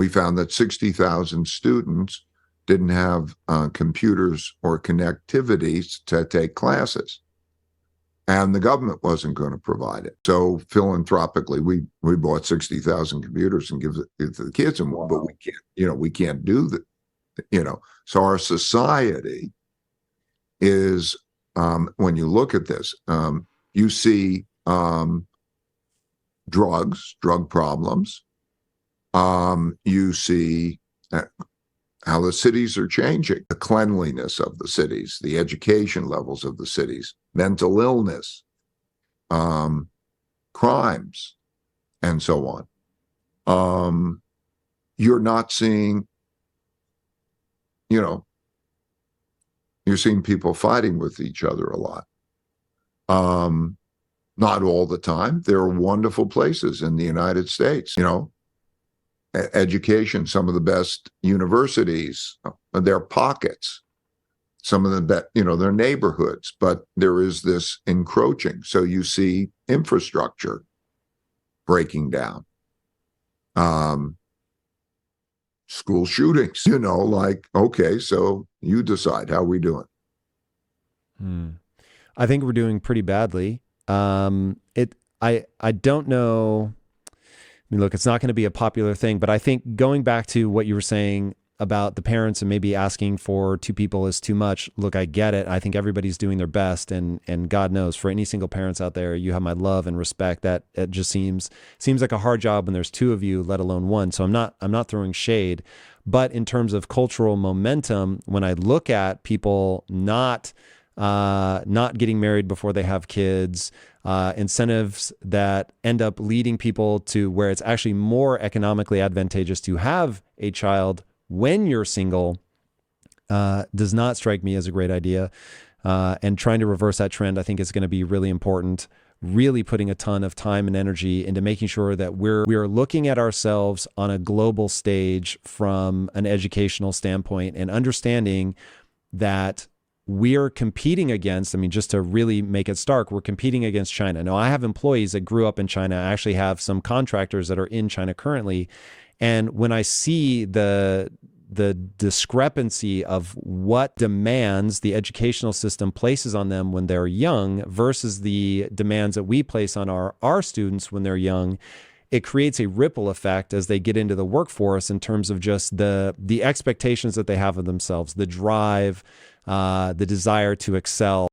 We found that 60,000 students didn't have computers or connectivity to take classes. And the government wasn't going to provide it. So philanthropically, we bought 60,000 computers and give it to the kids. And wow. But we can't do that. So our society is, when you look at this, you see drug problems. You see how the cities are changing, the cleanliness of the cities, the education levels of the cities, mental illness, crimes, and so on. You're not seeing, you're seeing people fighting with each other a lot. Not all the time. There are wonderful places in the United States, education, some of the best universities, their pockets, some of the their neighborhoods, but there is this encroaching. So you see infrastructure breaking down, school shootings, okay, so you decide, how are we doing? I think we're doing pretty badly. I don't know. I mean, look, it's not going to be a popular thing, but I think going back to what you were saying about the parents and maybe asking for two people is too much. Look, I get it. I think everybody's doing their best, and God knows, for any single parents out there, you have my love and respect. That it just seems like a hard job when there's two of you, let alone one. So I'm not throwing shade, but in terms of cultural momentum, when I look at people not getting married before they have kids, incentives that end up leading people to where it's actually more economically advantageous to have a child when you're single, does not strike me as a great idea. And trying to reverse that trend, I think, is going to be really important. Really putting a ton of time and energy into making sure that we are looking at ourselves on a global stage from an educational standpoint, and understanding that we're competing against, just to really make it stark, we're competing against China. Now, I have employees that grew up in China. I actually have some contractors that are in China currently. And when I see the discrepancy of what demands the educational system places on them when they're young versus the demands that we place on our students when they're young, it creates a ripple effect as they get into the workforce in terms of just the expectations that they have of themselves, the drive, the desire to excel.